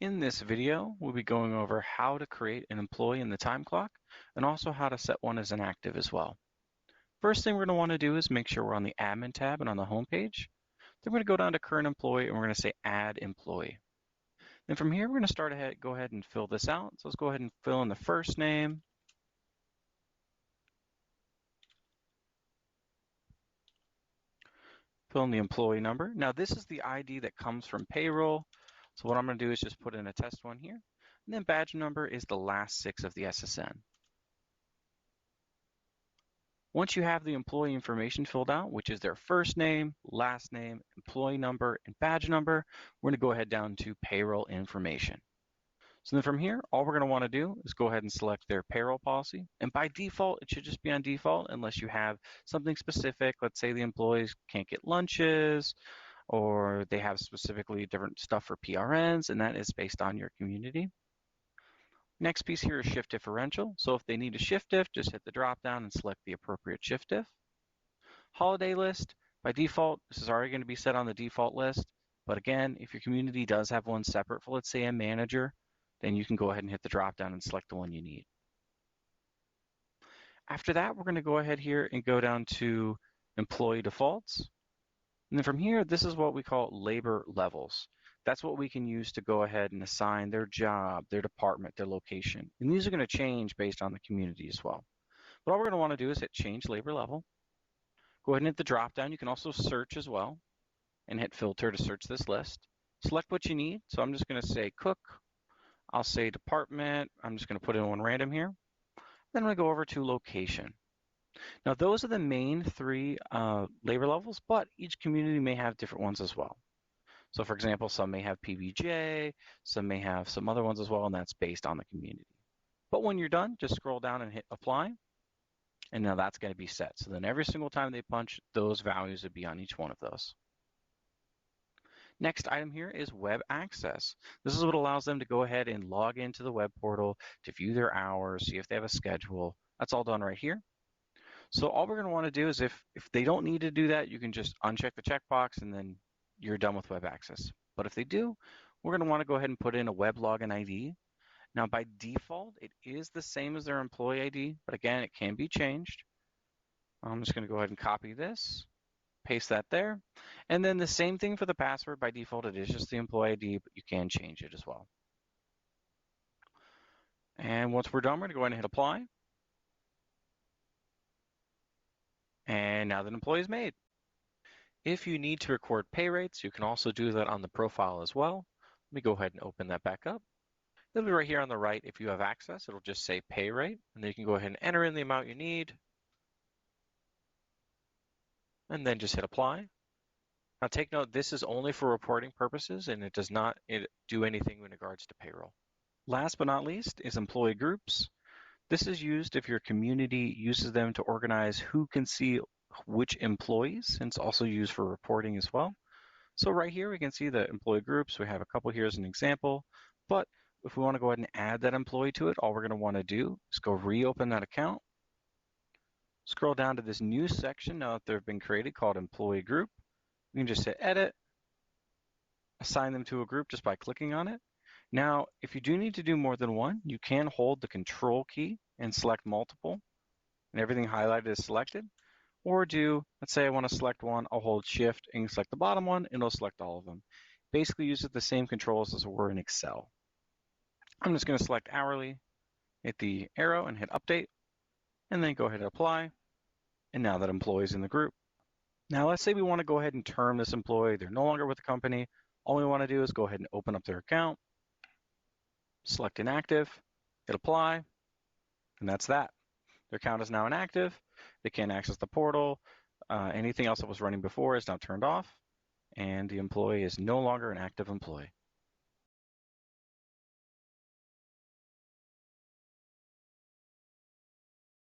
In this video, we'll be going over how to create an employee in the time clock and also how to set one as inactive as well. First thing we're going to want to do is make sure we're on the admin tab and on the home page. Then we're going to go down to current employee and we're going to say add employee. Then from here, we're going to go ahead and fill this out. So let's go ahead and fill in the first name, fill in the employee number. Now this is the ID that comes from payroll. So what I'm going to do is just put in a test one here. And then badge number is the last 6 of the SSN. Once you have the employee information filled out, which is their first name, last name, employee number, and badge number, we're going to go ahead down to payroll information. So then from here, all we're going to want to do is go ahead and select their payroll policy. And by default, it should just be on default unless you have something specific. Let's say the employees can't get lunches, or they have specifically different stuff for PRNs, and that is based on your community. Next piece here is shift differential. So if they need a shift diff, just hit the drop down and select the appropriate shift diff. Holiday list, by default, this is already going to be set on the default list. But again, if your community does have one separate for, let's say, a manager, then you can go ahead and hit the drop down and select the one you need. After that, we're going to go ahead here and go down to employee defaults. And then from here, this is what we call labor levels. That's what we can use to go ahead and assign their job, their department, their location. And these are going to change based on the community as well. But all we're going to want to do is hit change labor level. Go ahead and hit the drop down. You can also search as well and hit filter to search this list. Select what you need. So I'm just going to say cook. I'll say department. I'm just going to put in one random here. Then I'm going to go over to location. Now those are the main 3 labor levels, but each community may have different ones as well. So for example, some may have PBJ, some may have some other ones as well, and that's based on the community. But when you're done, just scroll down and hit apply, and now that's going to be set. So then every single time they punch, those values would be on each one of those. Next item here is web access. This is what allows them to go ahead and log into the web portal to view their hours, see if they have a schedule. That's all done right here. So all we're going to want to do is if they don't need to do that, you can just uncheck the checkbox and then you're done with web access. But if they do, we're going to want to go ahead and put in a web login ID. Now by default, it is the same as their employee ID, but again, it can be changed. I'm just going to go ahead and copy this, paste that there. And then the same thing for the password. By default, it is just the employee ID, but you can change it as well. And once we're done, we're going to go ahead and hit apply. And now the employee is made. If you need to record pay rates, you can also do that on the profile as well. Let me go ahead and open that back up. It'll be right here on the right. If you have access, it'll just say pay rate, and then you can go ahead and enter in the amount you need, and then just hit apply. Now take note, this is only for reporting purposes, and it does not do anything in regards to payroll. Last but not least is employee groups. This is used if your community uses them to organize who can see which employees, and it's also used for reporting as well. So right here we can see the employee groups. We have a couple here as an example, but if we want to go ahead and add that employee to it, all we're going to want to do is go reopen that account, scroll down to this new section now that they've been created called employee group. We can just hit edit, assign them to a group just by clicking on it. Now if you do need to do more than one, you can hold the control key and select multiple, and everything highlighted is selected. Or let's say I want to select one, I'll hold shift and select the bottom one, and it'll select all of them. Basically uses the same controls as were in Excel. I'm just going to select hourly, hit the arrow and hit update, and then go ahead and apply. And now that employee is in the group. Now let's say we want to go ahead and term this employee. They're no longer with the company. All we want to do is go ahead and open up their account, select inactive, hit apply, and that's that. Their account is now inactive. They can't access the portal. Anything else that was running before is now turned off, and the employee is no longer an active employee.